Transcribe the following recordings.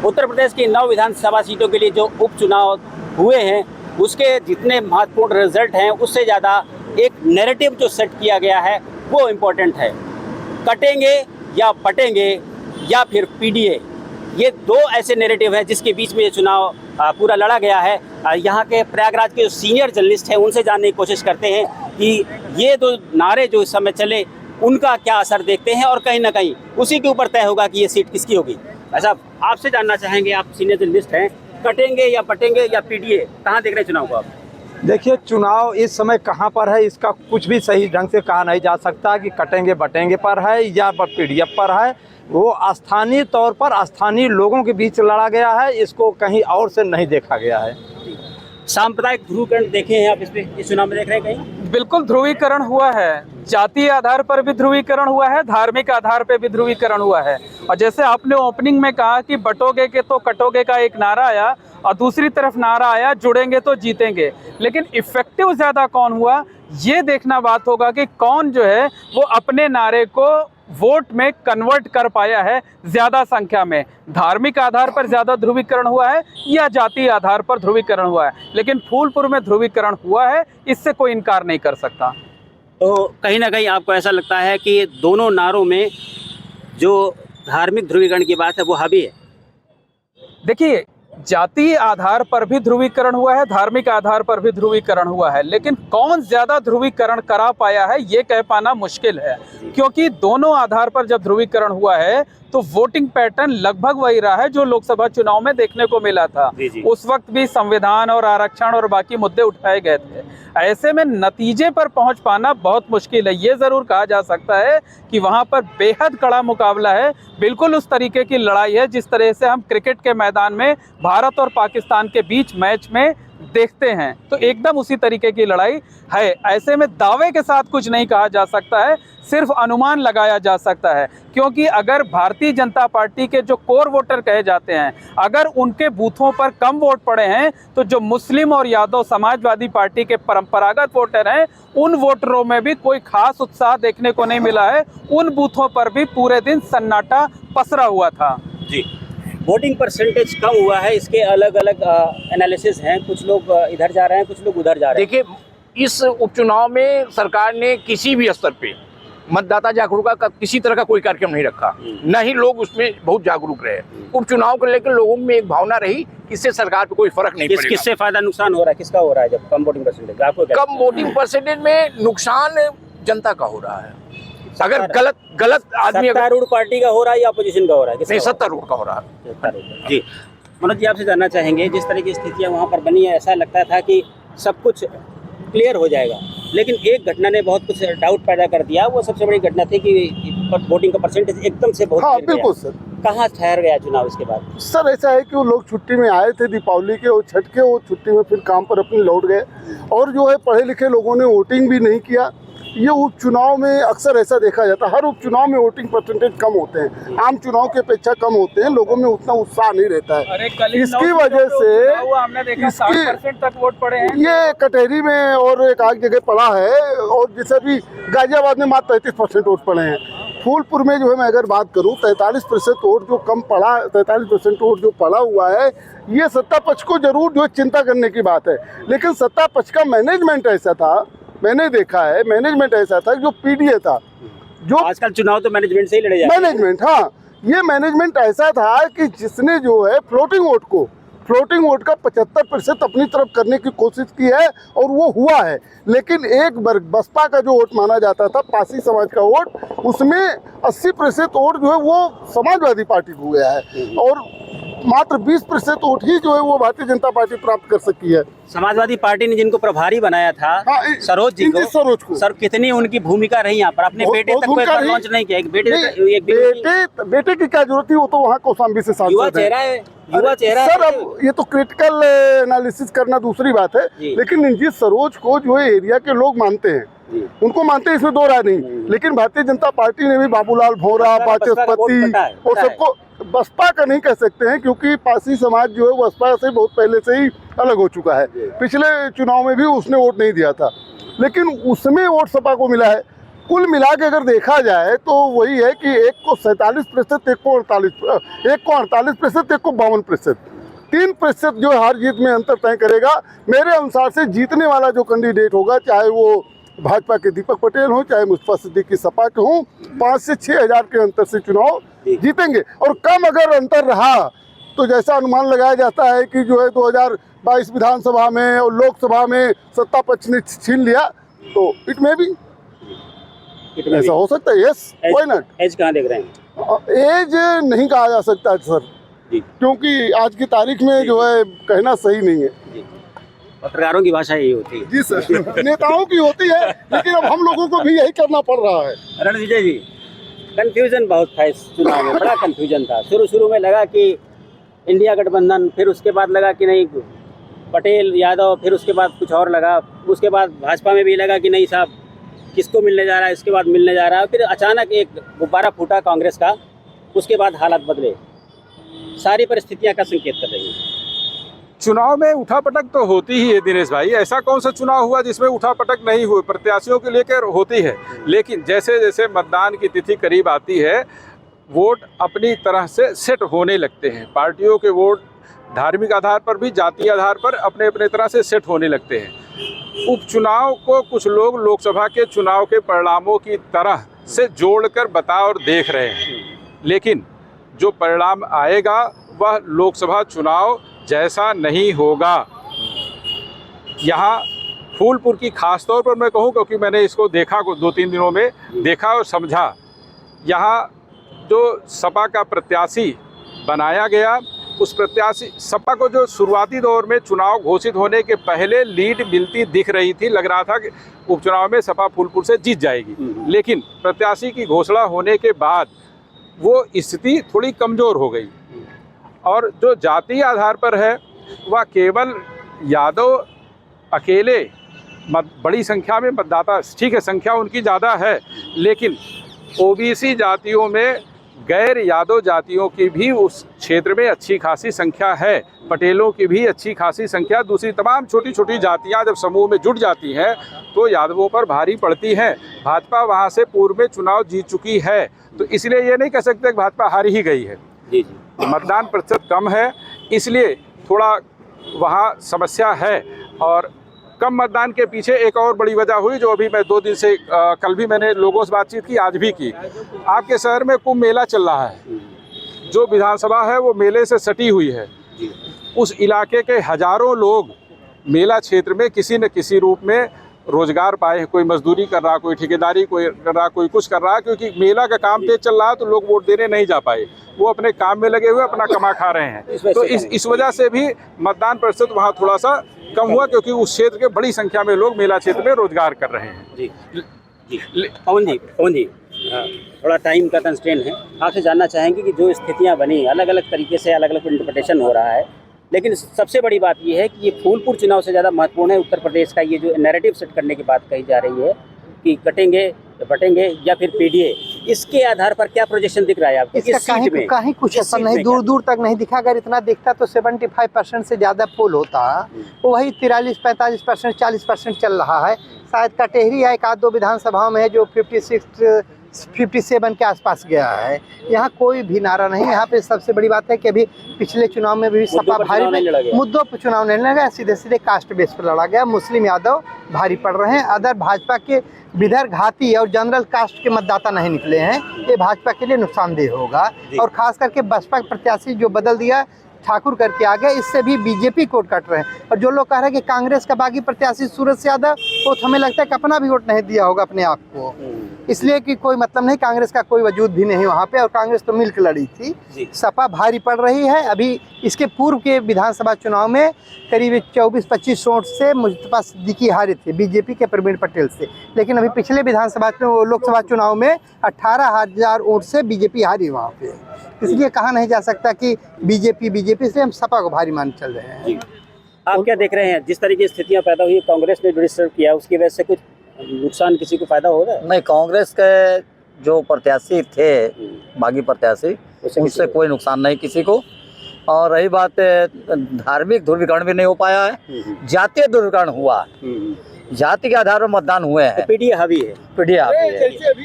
उत्तर प्रदेश की 9 विधानसभा सीटों के लिए जो उपचुनाव हुए हैं उसके जितने महत्वपूर्ण रिजल्ट हैं उससे ज़्यादा एक नैरेटिव जो सेट किया गया है वो इम्पोर्टेंट है। कटेंगे या पटेंगे या फिर पीडीए, ये दो ऐसे नैरेटिव हैं जिसके बीच में ये चुनाव पूरा लड़ा गया है। यहाँ के प्रयागराज के जो सीनियर जर्नलिस्ट हैं उनसे जानने की कोशिश करते हैं कि ये दो नारे जो इस समय चले उनका क्या असर देखते हैं और कहीं ना कहीं उसी के ऊपर तय होगा कि ये सीट किसकी होगी। अच्छा, आपसे जानना चाहेंगे, आप सीनियर जर्नलिस्ट हैं, कटेंगे या पटेंगे या पीडीए, कहाँ देख रहे हैं चुनाव को आप? देखिए, चुनाव इस समय कहाँ पर है इसका कुछ भी सही ढंग से कहा नहीं जा सकता कि कटेंगे बटेंगे पर है या पीडीएफ पर है। वो स्थानीय तौर पर स्थानीय लोगों के बीच लड़ा गया है, इसको कहीं और से नहीं देखा गया है। सांप्रदायिक ध्रुवीकरण देखे हैं आप इस चुनाव में देख रहे हैं कहीं? बिल्कुल ध्रुवीकरण हुआ है, जातीय आधार पर भी ध्रुवीकरण हुआ है, धार्मिक आधार पर भी ध्रुवीकरण हुआ है। और जैसे आपने ओपनिंग में कहा कि बटोगे के तो कटोगे का एक नारा आया और दूसरी तरफ नारा आया जुड़ेंगे तो जीतेंगे, लेकिन इफेक्टिव ज़्यादा कौन हुआ ये देखना बात होगा कि कौन जो है वो अपने नारे को वोट में कन्वर्ट कर पाया है ज़्यादा संख्या में। धार्मिक आधार पर ज़्यादा ध्रुवीकरण हुआ है या जातीय आधार पर ध्रुवीकरण हुआ है, लेकिन फूलपुर में ध्रुवीकरण हुआ है, इससे कोई इनकार नहीं कर सकता। तो कहीं ना कहीं आपको ऐसा लगता है कि दोनों नारों में जो धार्मिक ध्रुवीकरण की बात है वो हावी है? देखिए, जातीय आधार पर भी ध्रुवीकरण हुआ है, धार्मिक आधार पर भी ध्रुवीकरण हुआ है, लेकिन कौन ज्यादा ध्रुवीकरण करा पाया है ये कह पाना मुश्किल है, क्योंकि दोनों आधार पर जब ध्रुवीकरण हुआ है तो वोटिंग पैटर्न लगभग वही रहा है जो लोकसभा चुनाव में देखने को मिला था। उस वक्त भी संविधान और आरक्षण और बाकी मुद्दे उठाए गए थे। ऐसे में नतीजे पर पहुंच पाना बहुत मुश्किल है। ये जरूर कहा जा सकता है कि वहां पर बेहद कड़ा मुकाबला है, बिल्कुल उस तरीके की लड़ाई है जिस तरह से हम क्रिकेट के मैदान में भारत और पाकिस्तान के बीच मैच में देखते हैं, तो एकदम उसी तरीके की लड़ाई है। ऐसे में दावे के साथ कुछ नहीं कहा जा सकता है, सिर्फ अनुमान लगाया जा सकता है, क्योंकि अगर भारतीय जनता पार्टी के जो कोर वोटर कहे जाते हैं अगर उनके बूथों पर कम वोट पड़े हैं तो जो मुस्लिम और यादव समाजवादी पार्टी के परंपरागत वोटर हैं उन वोटरों में भी कोई खास उत्साह देखने को नहीं मिला है। उन बूथों पर भी पूरे दिन सन्नाटा पसरा हुआ था। जी, वोटिंग परसेंटेज कम हुआ है, इसके अलग अलग एनालिसिस हैं, कुछ लोग इधर जा रहे हैं, कुछ लोग उधर जा रहे हैं। देखिए, इस उपचुनाव में सरकार ने किसी भी स्तर पे मतदाता जागरूकता का किसी तरह का कोई कार्यक्रम नहीं रखा, न ही लोग उसमें बहुत जागरूक रहे। उपचुनाव को लेकर लोगों में एक भावना रही कि इससे सरकार पे कोई फर्क नहीं पड़ेगा। किससे फायदा नुकसान हो रहा है, किसका हो रहा है जब कम वोटिंग परसेंटेज? आपको कम वोटिंग परसेंटेज में नुकसान जनता का हो रहा है। अगर गलत आदमी सत्तारूढ़ पार्टी का हो रहा है या अपोजिशन का हो रहा है? नहीं, सत्तारूढ़ का हो रहा है। जी, मनोज जी, आपसे जानना चाहेंगे, जिस तरह की स्थितियां वहां पर बनी है, ऐसा लगता था कि सब कुछ क्लियर हो जाएगा, लेकिन एक घटना ने बहुत कुछ डाउट पैदा कर दिया। वो सबसे बड़ी घटना थी कि वोटिंग का परसेंटेज एकदम से बहुत गिर गया। बिल्कुल सर। कहाँ ठहर गया चुनाव इसके बाद? सर, ऐसा है कि वो लोग छुट्टी में आए थे दीपावली के और छठ के, वो छुट्टी में फिर काम पर अपने लौट गए और जो है पढ़े लिखे लोगों ने वोटिंग भी नहीं किया। ये उपचुनाव में अक्सर ऐसा देखा जाता है, हर उपचुनाव में वोटिंग परसेंटेज कम होते हैं, आम चुनाव के अपेक्षा कम होते हैं, लोगों में उतना उत्साह नहीं रहता है। इसकी वजह से हमने देखा 60% तक वोट पड़े हैं। ये कटहरी में और एक आग जगह पड़ा है, और जैसे भी गाजियाबाद में मात्र 33% वोट पड़े हैं। फूलपुर में जो है मैं अगर बात करूं 43% वोट जो कम पड़ा, 43% वोट जो पड़ा हुआ है, ये सत्ता पक्ष को जरूर जो चिंता करने की बात है। लेकिन सत्ता पक्ष का मैनेजमेंट ऐसा था, मैंने देखा है मैनेजमेंट ऐसा था जो पीडीए था, जो आजकल चुनाव तो मैनेजमेंट से ही लड़े जाते हैं। मैनेजमेंट, हाँ, ये मैनेजमेंट ऐसा था कि जिसने जो है फ्लोटिंग वोट का 75% अपनी तरफ करने की कोशिश की है और वो हुआ है। लेकिन एक बसपा का जो वोट माना जाता था, पासी समाज का वोट, उसमें 80% वोट जो है वो समाजवादी पार्टी को गया है और मात्र 20% वोट ही जो है वो भारतीय जनता पार्टी प्राप्त कर सकी है। समाजवादी पार्टी ने जिनको प्रभारी बनाया था, हाँ, सरोज जी को, सर कितनी उनकी भूमिका रही यहाँ पर? अपने बेटे तक कोई लॉन्च नहीं किया। बेटे की क्या जरूरत थी, वो तो वहाँ कौशाम्बी से सांसद है, युवा चेहरा सर। अब ये तो क्रिटिकल एनालिसिस करना दूसरी बात है, लेकिन रणजीत सरोज को जो है एरिया के लोग मानते हैं, उनको मानते हैं, इसमें दो राय नहीं। लेकिन भारतीय जनता पार्टी ने भी बाबूलाल भोरा, वाचस्पति और सबको, बसपा का नहीं कह सकते हैं क्योंकि पासी समाज जो है बसपा से बहुत पहले से ही अलग हो चुका है। पिछले चुनाव में भी उसने वोट नहीं दिया था, लेकिन उसमें वोट सपा को मिला है। कुल मिला के अगर देखा जाए तो वही है कि एक को 47%, एक को 48%, एक को 52%, 3% जो हार जीत में अंतर तय करेगा। मेरे अनुसार से जीतने वाला जो कैंडिडेट होगा, चाहे वो भाजपा के दीपक पटेल हो, चाहे मुस्तफा सिद्दीकी सपा के हों, 5 से 6 हज़ार के अंतर से चुनाव जीतेंगे। और कम अगर अंतर रहा तो जैसा अनुमान लगाया जाता है कि जो है 2022 विधानसभा में और लोकसभा में सत्ता पक्ष ने छीन लिया, तो इट में भी ऐसा हो सकता है। Yes, why not. एज कहाँ देख रहे हैं? एज नहीं कहा जा सकता सर, क्योंकि आज की तारीख में जो है कहना सही नहीं है। पत्रकारों की भाषा यही होती है। जी सर, नेताओं की होती है, लेकिन अब हम लोगों को भी यही करना पड़ रहा है। रणविजय जी, कंफ्यूजन बहुत था इस चुनाव में, बड़ा कंफ्यूजन था। शुरू में लगा कि इंडिया गठबंधन, फिर उसके बाद लगा कि नहीं पटेल यादव, फिर उसके बाद कुछ और लगा, उसके बाद भाजपा में भी लगा कि नहीं साहब किसको मिलने जा रहा है, इसके बाद मिलने जा रहा है, फिर अचानक एक गुब्बारा फूटा कांग्रेस का, उसके बाद हालात बदले। सारी परिस्थितियां का संकेत कर रही हैं। चुनाव में उठापटक तो होती ही है दिनेश भाई, ऐसा कौन सा चुनाव हुआ जिसमें उठापटक नहीं हुई? प्रत्याशियों के लेकर होती है, लेकिन जैसे जैसे मतदान की तिथि करीब आती है वोट अपनी तरह से सेट होने लगते हैं। पार्टियों के वोट धार्मिक आधार पर भी, जातीय आधार पर अपने अपने तरह से सेट होने लगते हैं। उपचुनाव को कुछ लोग लोकसभा के चुनाव के परिणामों की तरह से जोड़कर बता और देख रहे हैं, लेकिन जो परिणाम आएगा वह लोकसभा चुनाव जैसा नहीं होगा। यहाँ फूलपुर की खास तौर पर मैं कहूँ, क्योंकि मैंने इसको देखा 2-3 दिनों में देखा और समझा। यहाँ जो सपा का प्रत्याशी बनाया गया, उस प्रत्याशी सपा को जो शुरुआती दौर में चुनाव घोषित होने के पहले लीड मिलती दिख रही थी, लग रहा था कि उपचुनाव में सपा फूलपुर से जीत जाएगी, लेकिन प्रत्याशी की घोषणा होने के बाद वो स्थिति थोड़ी कमज़ोर हो गई। और जो जातीय आधार पर है वह केवल यादव अकेले बड़ी संख्या में मतदाता, ठीक है संख्या उनकी ज़्यादा है, लेकिन ओबीसी जातियों में गैर यादव जातियों की भी उस क्षेत्र में अच्छी खासी संख्या है, पटेलों की भी अच्छी खासी संख्या, दूसरी तमाम छोटी छोटी जातियां जब समूह में जुट जाती हैं तो यादवों पर भारी पड़ती हैं। भाजपा वहां से पूर्व में चुनाव जीत चुकी है, तो इसलिए ये नहीं कह सकते कि भाजपा हार ही गई है। मतदान प्रतिशत कम है, इसलिए थोड़ा वहाँ समस्या है। और कम मतदान के पीछे एक और बड़ी वजह हुई, जो अभी मैं 2 दिन से कल भी मैंने लोगों से बातचीत की, आज भी की। आपके शहर में कुंभ मेला चल रहा है, जो विधानसभा है वो मेले से सटी हुई है। उस इलाके के हजारों लोग मेला क्षेत्र में किसी न किसी रूप में रोजगार पाए हैं। कोई मजदूरी कर रहा, कोई ठेकेदारी कोई कर रहा, कोई कुछ कर रहा, क्योंकि मेला का काम तेज चल रहा है तो लोग वोट देने नहीं जा पाए, वो अपने काम में लगे हुए अपना कमा खा रहे हैं। तो इस वजह से भी मतदान प्रतिशत वहाँ थोड़ा सा कम हुआ, क्योंकि उस क्षेत्र के बड़ी संख्या में लोग मेला क्षेत्र में रोजगार कर रहे हैं। जी पवन जी, थोड़ा टाइम का कंस्ट्रेंट है, आपसे जानना चाहेंगे कि जो स्थितियाँ बनी, अलग अलग तरीके से अलग अलग इंटरप्रिटेशन हो रहा है, लेकिन सबसे बड़ी बात ये है कि ये फूलपुर चुनाव से ज़्यादा महत्वपूर्ण है उत्तर प्रदेश का ये जो नैरेटिव सेट करने की बात कही जा रही है कि कटेंगे बटेंगे या फिर पीडीए, इसके आधार पर क्या प्रोजेक्शन दिख रहा है आपको? कहीं कुछ ऐसा नहीं, दूर दूर तक नहीं दिखा। अगर इतना दिखता तो 75% से ज़्यादा पोल होता, वो वही 43-45%, 40% चल रहा है। शायद कटेहरी या 1-2 विधानसभाओं में है जो 57 के आसपास गया है। यहाँ कोई भी नारा नहीं। यहाँ पे सबसे बड़ी बात है कि अभी पिछले चुनाव में भी सपा भारी मुद्दों पर चुनाव नहीं लड़ा, सीधे सीधे कास्ट बेस पर लड़ा गया। मुस्लिम यादव भारी पड़ रहे हैं, अदर भाजपा के विदर्भ घाती और जनरल कास्ट के मतदाता नहीं निकले हैं। ये भाजपा के लिए नुकसानदेह होगा। और खास करके बसपा प्रत्याशी जो बदल दिया ठाकुर करके आ गए, इससे भी बीजेपी कोट कट रहे हैं। और जो लोग कह रहे हैं कि कांग्रेस का बागी प्रत्याशी सूरज यादव, वो तो हमें लगता है कि अपना भी वोट नहीं दिया होगा अपने आप को, इसलिए कि कोई मतलब नहीं, कांग्रेस का कोई वजूद भी नहीं वहाँ पे। और कांग्रेस तो मिलकर लड़ी थी। सपा भारी पड़ रही है। अभी इसके पूर्व के विधानसभा चुनाव में करीब 24-25 वोट से मुस्तफा सिद्दीकी हारे थे बीजेपी के प्रवीण पटेल से, लेकिन अभी पिछले विधानसभा लोकसभा चुनाव में 18,000 वोट से बीजेपी हारी वहाँ पे। इसलिए कहा नहीं जा सकता कि बीजेपी से हम सपा को भारी मान चल रहे हैं। आप क्या देख रहे हैं, जिस तरह की स्थितियां पैदा हुई, कांग्रेस ने जो डिस्टर्ब किया, उसकी वजह से कुछ नुकसान किसी को फायदा हो रहा है? नहीं, कांग्रेस के जो प्रत्याशी थे बागी प्रत्याशी, उससे कोई नुकसान नहीं किसी को। और रही बात धार्मिक ध्रुवीकरण भी नहीं हो पाया है, जातीय ध्रुवीकरण हुआ। जाति के आधार पर मतदान हुए हैं। पीडीए हावी है। पीढ़िया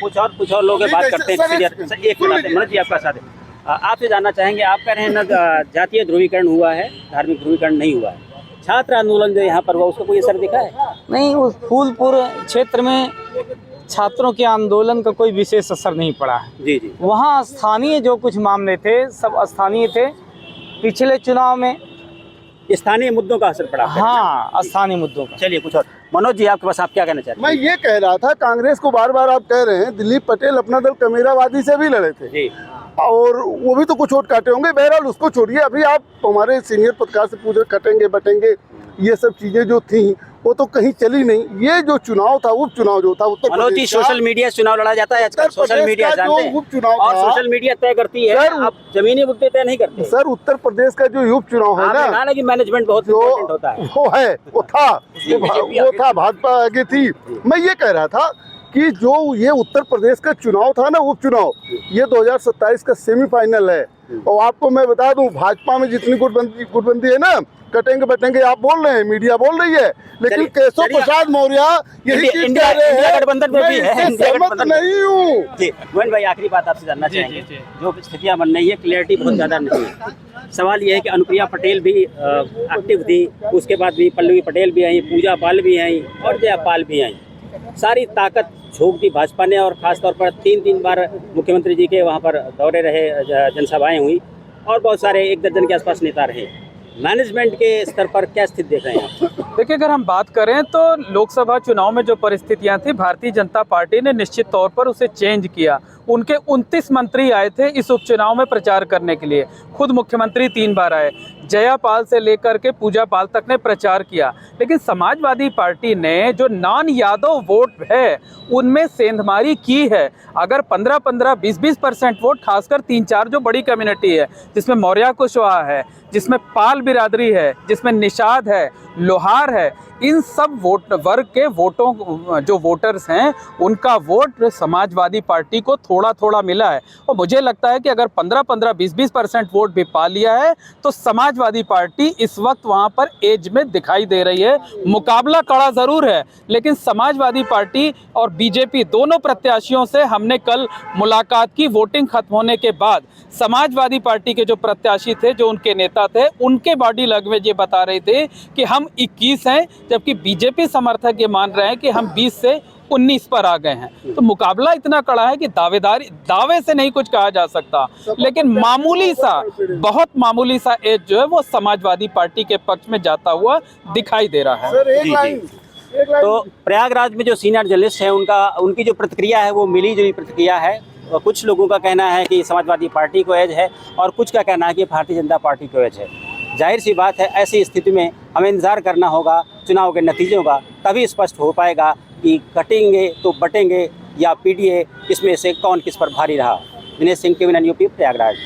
कुछ और लोग बात करते हैं। एक मिनट मनोज जी आपका साथ है। आपसे जानना चाहेंगे, आप कह रहे हैं ना जातीय ध्रुवीकरण हुआ है, धार्मिक ध्रुवीकरण नहीं हुआ है। छात्र आंदोलन जो यहाँ पर हुआ उसको कोई असर दिखा है? नहीं, उस फूलपुर क्षेत्र में छात्रों के आंदोलन का कोई विशेष असर नहीं पड़ा है। जी जी। वहाँ स्थानीय जो कुछ मामले थे सब स्थानीय थे। पिछले चुनाव में स्थानीय मुद्दों का असर पड़ा। हाँ, स्थानीय मुद्दों का। चलिए कुछ और। मनोज जी आपके पास, आप क्या कहना चाहते हैं? मैं ये कह रहा था, कांग्रेस को बार बार आप कह रहे हैं, दिलीप पटेल अपना दल कमेरावादी से भी लड़े थे जी, और वो भी तो कुछ वोट काटे होंगे। बहरहाल उसको छोड़िए, अभी आप हमारे सीनियर पत्रकार से पूछ रहे कटेंगे बटेंगे, ये सब चीजें जो थी वो तो कहीं चली नहीं। ये जो चुनाव था, उपचुनाव जो था उत्तर मनोज जी, प्रदेश का, सोशल मीडिया से चुनाव लड़ा जाता है आजकल। उत्तर सोशल प्रदेश मीडिया का जानते जो हैं, उपचुनाव और था, सोशल मीडिया तय करती है, सर, आप जमीनी मुद्दे तय नहीं करते। सर उत्तर प्रदेश का जो उपचुनाव है आपने ना, कहा ना कि मैनेजमेंट बहुत जो इम्पोर्टेंट होता है। वो है, वो था भाजपा आगे थी। मैं ये कह रहा था कि जो ये उत्तर प्रदेश का चुनाव था ना, उपचुनाव, ये 2027 का सेमीफाइनल है। और आपको मैं बता दूं, भाजपा में जितनी गुटबंदी है ना, कटेंगे बटेंगे आप बोल रहे हैं, मीडिया बोल रही है, लेकिन केशव प्रसाद मौर्य यही चीज कह रहे हैं। इंडिया गठबंधन में भी है, मैं इंडिया सहमत गठबंधन नहीं हूँ। जी मोहन भाई, आखिरी बात आपसे जानना चाहेंगे। जो स्थितियां बन रही है, क्लियरिटी बहुत ज्यादा नहीं है। सवाल ये है कि अनुप्रिया पटेल भी एक्टिव थी, उसके बाद भी पल्लवी पटेल भी आई, पूजा पाल भी आई और जयापाल भी आई। सारी ताकत झोंक दी भाजपा ने, और खासतौर पर तीन बार मुख्यमंत्री जी के वहाँ पर दौरे रहे, जनसभाएं हुई, और बहुत सारे 1 दर्जन के आसपास नेता रहे। मैनेजमेंट के स्तर पर क्या स्थिति देख रहे हैं आप? देखिए, अगर हम बात करें तो लोकसभा चुनाव में जो परिस्थितियां थी, भारतीय जनता पार्टी ने निश्चित तौर पर उसे चेंज किया। उनके 29 मंत्री आए थे इस उपचुनाव में प्रचार करने के लिए। खुद मुख्यमंत्री 3 बार आए, जयापाल से लेकर के पूजा पाल तक ने प्रचार किया। लेकिन समाजवादी पार्टी ने जो नॉन यादव वोट है उनमें सेंधमारी की है। अगर 15-15, 20-20% वोट, खासकर 3-4 जो बड़ी कम्युनिटी है, जिसमें मौर्य कुशवाहा है, जिसमें पाल बिरादरी है, जिसमें निषाद है, लोहार है, इन सब वोट वर्ग के वोटों, जो वोटर्स हैं, उनका वोट समाजवादी पार्टी को थोड़ा थोड़ा मिला है। और मुझे लगता है कि अगर 15-15, 20-20% वोट भी पा लिया है तो समाजवादी पार्टी इस वक्त वहाँ पर एज में दिखाई दे रही है। मुकाबला कड़ा ज़रूर है, लेकिन समाजवादी पार्टी और बीजेपी दोनों प्रत्याशियों से हमने कल मुलाकात की। वोटिंग खत्म होने के बाद समाजवादी पार्टी के जो प्रत्याशी थे, जो उनके नेता थे, उनके बॉडी लैंग्वेज ये बता रहे थे कि हम 21 हैं, जबकि बीजेपी समर्थक ये मान रहे हैं कि हम 20 से 19 पर आ गए हैं। तो मुकाबला इतना कड़ा है कि दावे से नहीं कुछ कहा जा सकता, लेकिन मामूली सा, बहुत मामूली सा एज जो है वो समाजवादी पार्टी के पक्ष में जाता हुआ दिखाई दे रहा है। सर एक जी, लाइन तो प्रयागराज में जो सीनियर जर्नलिस्ट हैं, उनकी जो प्रतिक्रिया है वो मिली जुली प्रतिक्रिया है। कुछ लोगों का कहना है कि समाजवादी पार्टी को एज है, और कुछ का कहना है कि भारतीय जनता पार्टी को एज है। जाहिर सी बात है, ऐसी स्थिति में हमें इंतज़ार करना होगा चुनाव के नतीजों का, तभी स्पष्ट हो पाएगा कि कटेंगे तो बटेंगे या पीडीए, इसमें से कौन किस पर भारी रहा। Dinesh Singh, KVN UP, Prayagraj.